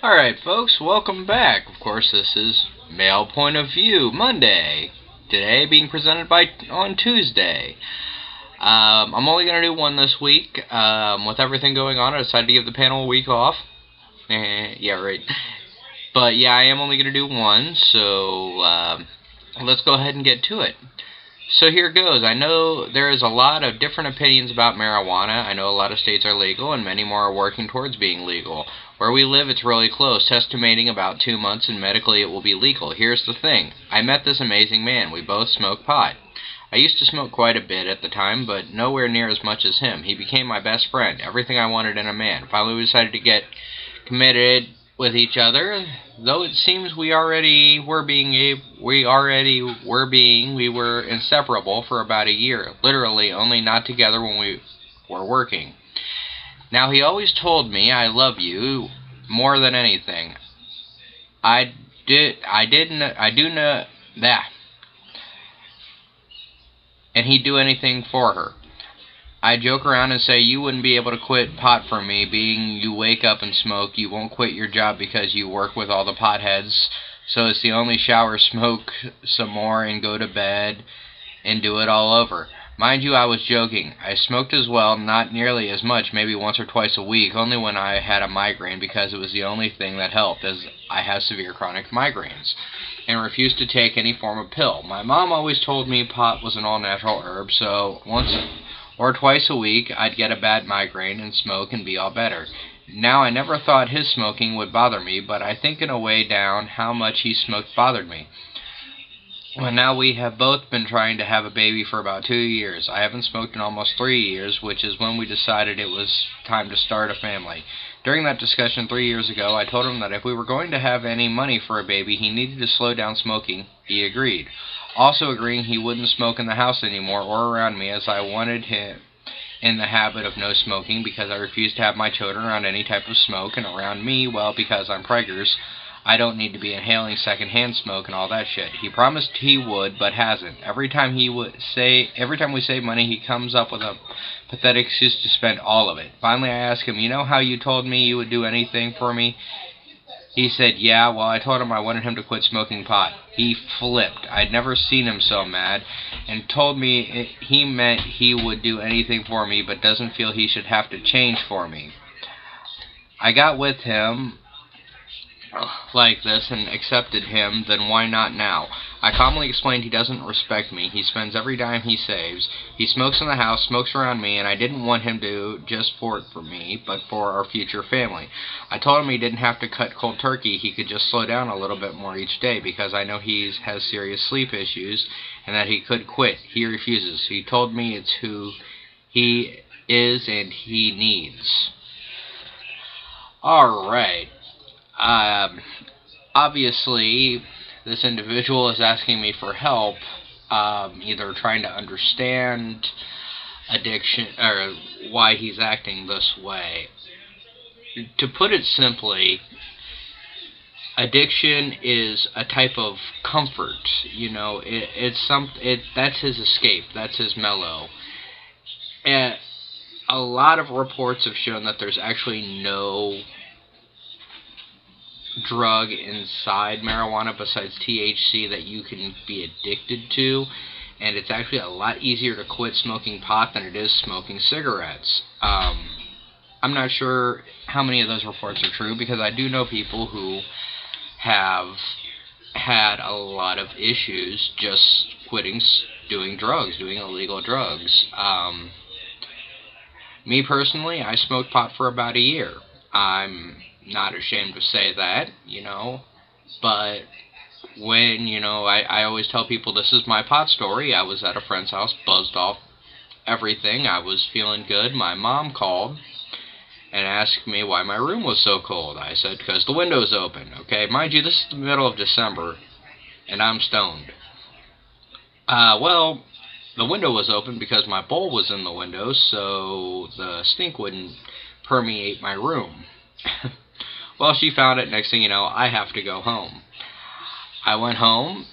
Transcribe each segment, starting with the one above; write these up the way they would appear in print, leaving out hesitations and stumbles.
Alright, folks, welcome back. Of course, this is Male Point of View Monday. Today being presented on Tuesday. I'm only going to do one this week. With everything going on, I decided to give the panel a week off. Yeah, right. But yeah, I am only going to do one, so let's go ahead and get to it. So here goes. I know there is a lot of different opinions about marijuana. I know a lot of states are legal, and many more are working towards being legal. Where we live, it's really close, estimating about 2 months, and medically it will be legal. Here's the thing. I met this amazing man. We both smoke pot. I used to smoke quite a bit at the time, but nowhere near as much as him. He became my best friend, everything I wanted in a man. Finally, we decided to get committed with each other, though it seems we were inseparable for about a year, literally only not together when we were working. Now he always told me I love you more than anything. I do know that, and he'd do anything for her. I joke around and say you wouldn't be able to quit pot for me, being you wake up and smoke. You won't quit your job because you work with all the potheads, so it's the only shower, smoke some more, and go to bed and do it all over. Mind you, I was joking. I smoked as well, not nearly as much, maybe once or twice a week, only when I had a migraine, because it was the only thing that helped, as I have severe chronic migraines, and refused to take any form of pill. My mom always told me pot was an all-natural herb, so once or twice a week I'd get a bad migraine and smoke and be all better. Now, I never thought his smoking would bother me, but I think in a way down how much he smoked bothered me. Well, now we have both been trying to have a baby for about 2 years. I haven't smoked in almost 3 years, which is when we decided it was time to start a family. During that discussion 3 years ago, I told him that if we were going to have any money for a baby, he needed to slow down smoking. He agreed. Also agreeing he wouldn't smoke in the house anymore or around me, as I wanted him in the habit of no smoking, because I refuse to have my children around any type of smoke, and around me, well, because I'm preggers, I don't need to be inhaling secondhand smoke and all that shit. He promised he would, but hasn't. Every time we save money, he comes up with a pathetic excuse to spend all of it. Finally, I asked him, you know how you told me you would do anything for me? He said, yeah. Well, I told him I wanted him to quit smoking pot. He flipped. I'd never seen him so mad, and told me he meant he would do anything for me, but doesn't feel he should have to change for me. I got with him like this and accepted him, then why not now? I calmly explained he doesn't respect me. He spends every dime he saves. He smokes in the house, smokes around me, and I didn't want him to just for me, but for our future family. I told him he didn't have to cut cold turkey. He could just slow down a little bit more each day, because I know he has serious sleep issues, and that he could quit. He refuses. He told me it's who he is and he needs. Alright. Obviously, this individual is asking me for help, either trying to understand addiction, or why he's acting this way. To put it simply, addiction is a type of comfort. You know, that's his escape, that's his mellow. And a lot of reports have shown that there's actually no drug inside marijuana besides THC that you can be addicted to, and it's actually a lot easier to quit smoking pot than it is smoking cigarettes. I'm not sure how many of those reports are true, because I do know people who have had a lot of issues just quitting doing drugs, doing illegal drugs. Me personally, I smoked pot for about a year. I'm not ashamed to say that, you know, but when, you know, I always tell people this is my pot story. I was at a friend's house, buzzed off everything. I was feeling good. My mom called and asked me why my room was so cold. I said, because the window's open. Okay, mind you, this is the middle of December, and I'm stoned. Well, the window was open because my bowl was in the window, so the stink wouldn't permeate my room. Well, she found it. Next thing you know, I have to go home. I went home.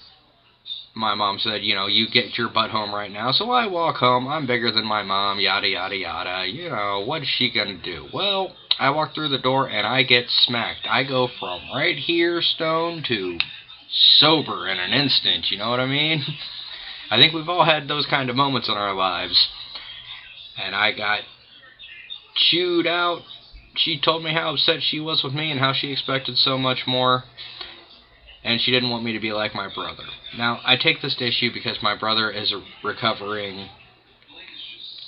My mom said, you know, you get your butt home right now. So I walk home. I'm bigger than my mom, yada, yada, yada. You know, what is she going to do? Well, I walk through the door and I get smacked. I go from right here stone to sober in an instant, you know what I mean? I think we've all had those kind of moments in our lives. And I got chewed out. She told me how upset she was with me and how she expected so much more. And she didn't want me to be like my brother. Now, I take this to issue because my brother is a recovering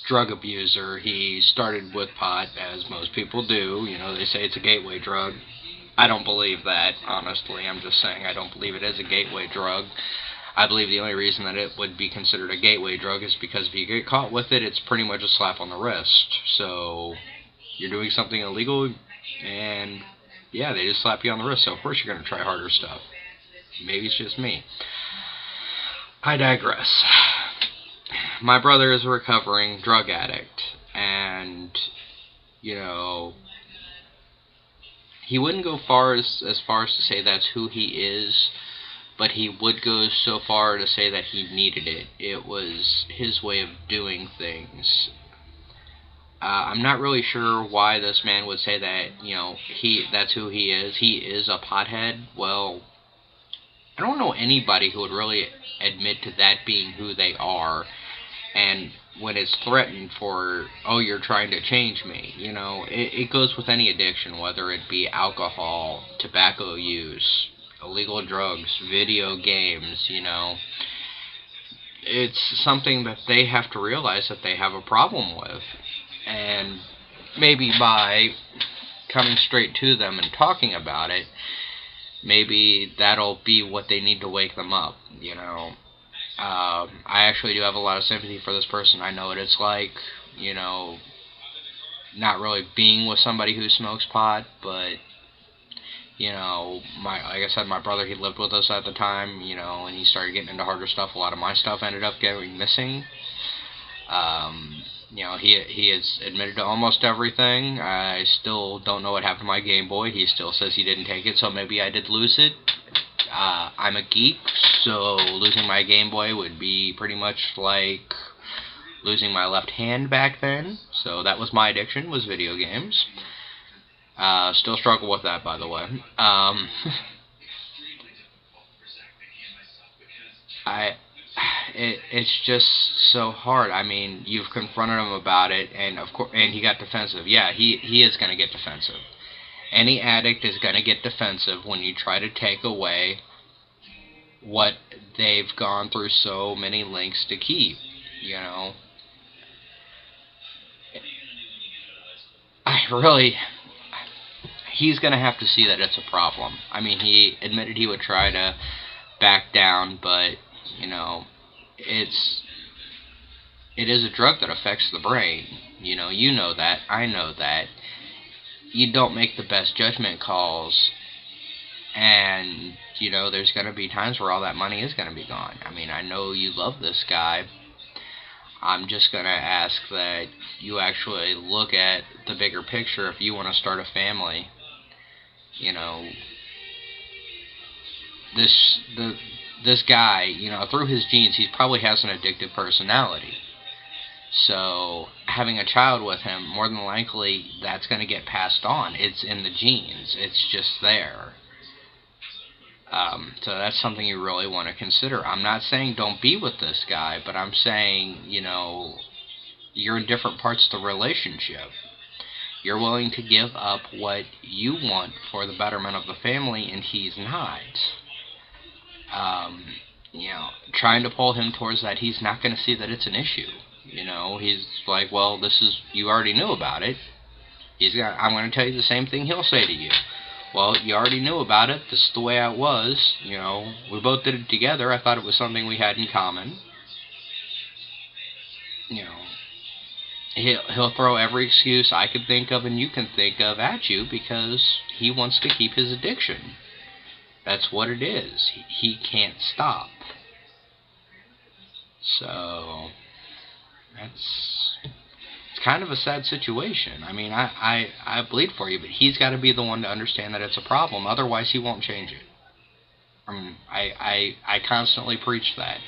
drug abuser. He started with pot, as most people do. You know, they say it's a gateway drug. I don't believe that, honestly. I'm just saying I don't believe it is a gateway drug. I believe the only reason that it would be considered a gateway drug is because if you get caught with it, it's pretty much a slap on the wrist. So, you're doing something illegal, and yeah, they just slap you on the wrist, so of course you're going to try harder stuff. Maybe it's just me. I digress. My brother is a recovering drug addict, and, you know, he wouldn't go as far as to say that's who he is, but he would go so far to say that he needed it. It was his way of doing things. I'm not really sure why this man would say that, you know, that's who he is. He is a pothead. Well, I don't know anybody who would really admit to that being who they are. And when it's threatened for, oh, you're trying to change me, you know, it goes with any addiction, whether it be alcohol, tobacco use, illegal drugs, video games, you know. It's something that they have to realize that they have a problem with. And maybe by coming straight to them and talking about it, maybe that'll be what they need to wake them up, you know. I actually do have a lot of sympathy for this person. I know what it's like, you know, not really being with somebody who smokes pot, but, you know, like I said, my brother, he lived with us at the time, you know, and he started getting into harder stuff. A lot of my stuff ended up getting missing. You know, he has admitted to almost everything. I still don't know what happened to my Game Boy. He still says he didn't take it, so maybe I did lose it. I'm a geek, so losing my Game Boy would be pretty much like losing my left hand back then. So that was my addiction, was video games. Still struggle with that, by the way. It's just so hard. I mean, you've confronted him about it, and of course, and he got defensive. Yeah, he is going to get defensive. Any addict is going to get defensive when you try to take away what they've gone through so many lengths to keep, you know. He's going to have to see that it's a problem. I mean, he admitted he would try to back down, but, you know, it is a drug that affects the brain. You know that, I know that. You don't make the best judgment calls, and, you know, there's going to be times where all that money is going to be gone. I mean, I know you love this guy. I'm just going to ask that you actually look at the bigger picture if you want to start a family. You know, this guy, you know, through his genes, he probably has an addictive personality. So, having a child with him, more than likely, that's going to get passed on. It's in the genes. It's just there. So that's something you really want to consider. I'm not saying don't be with this guy, but I'm saying, you know, you're in different parts of the relationship. You're willing to give up what you want for the betterment of the family, and he's not. You know, trying to pull him towards that, he's not going to see that it's an issue. You know, he's like, well, you already knew about it. I'm going to tell you the same thing he'll say to you. Well, you already knew about it. This is the way it was. You know, we both did it together. I thought it was something we had in common. You know, he'll throw every excuse I could think of and you can think of at you because he wants to keep his addiction. That's what it is. He can't stop. So, it's kind of a sad situation. I mean, I bleed for you, but he's got to be the one to understand that it's a problem. Otherwise, he won't change it. I mean, I constantly preach that.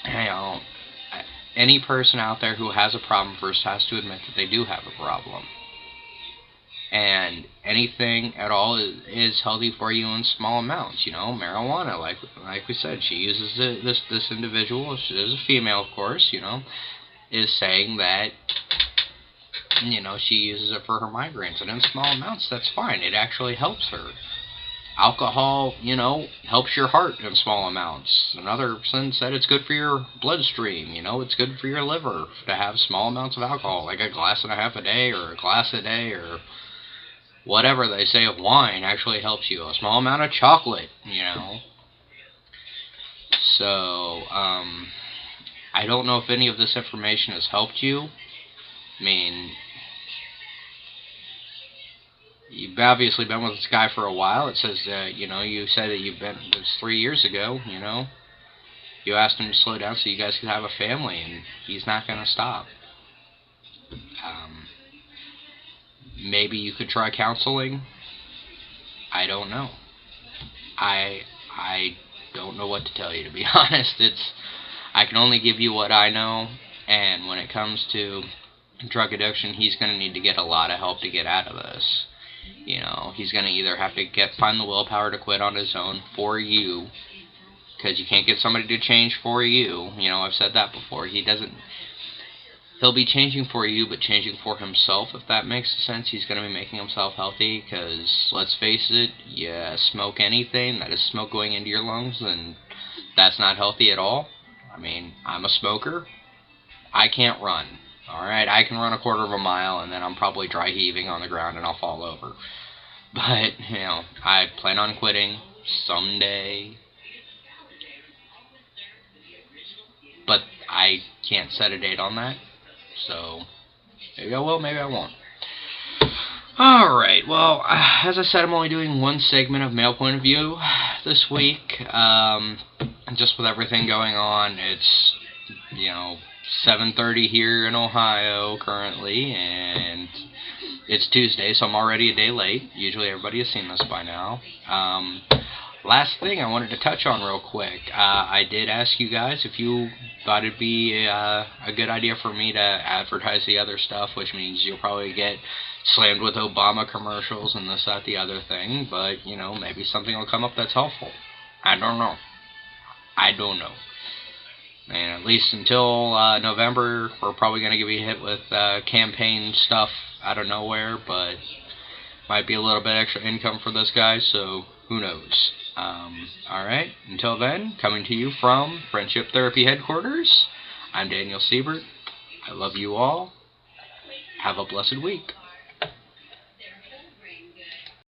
You know, any person out there who has a problem first has to admit that they do have a problem. And anything at all is healthy for you in small amounts. You know, marijuana, like we said, she uses it, this individual, she is a female, of course, you know, is saying that, you know, she uses it for her migraines, and in small amounts, that's fine. It actually helps her. Alcohol, you know, helps your heart in small amounts. Another person said it's good for your bloodstream, you know, it's good for your liver to have small amounts of alcohol, like a glass and a half a day, or a glass a day, or whatever they say of wine actually helps you. A small amount of chocolate, you know. So, I don't know if any of this information has helped you. I mean, you've obviously been with this guy for a while. It says that, you know, you said that it was 3 years ago, you know. You asked him to slow down so you guys could have a family, and he's not going to stop. Maybe you could try counseling. I don't know. I don't know what to tell you, to be honest. I can only give you what I know, and when it comes to drug addiction, he's going to need to get a lot of help to get out of this. You know, he's going to either have to find the willpower to quit on his own for you, because you can't get somebody to change for you. You know, I've said that before. He'll be changing for you, but changing for himself, if that makes sense. He's going to be making himself healthy, because, let's face it, you smoke anything, that is smoke going into your lungs, and that's not healthy at all. I mean, I'm a smoker. I can't run. Alright, I can run a quarter of a mile, and then I'm probably dry heaving on the ground, and I'll fall over. But, you know, I plan on quitting someday. But I can't set a date on that. So, maybe I will, maybe I won't. Alright, well, as I said, I'm only doing one segment of Male Point of View this week. Just with everything going on, it's, you know, 7:30 here in Ohio currently, and it's Tuesday, so I'm already a day late. Usually everybody has seen this by now. Last thing I wanted to touch on real quick. I did ask you guys if you thought it'd be a good idea for me to advertise the other stuff, which means you'll probably get slammed with Obama commercials and this, that, the other thing, but, you know, maybe something will come up that's helpful. I don't know. And at least until November, we're probably going to be hit with campaign stuff out of nowhere, but might be a little bit extra income for this guy, so who knows. Alright, until then, coming to you from Friendship Therapy Headquarters, I'm Daniel Siebert. I love you all. Have a blessed week.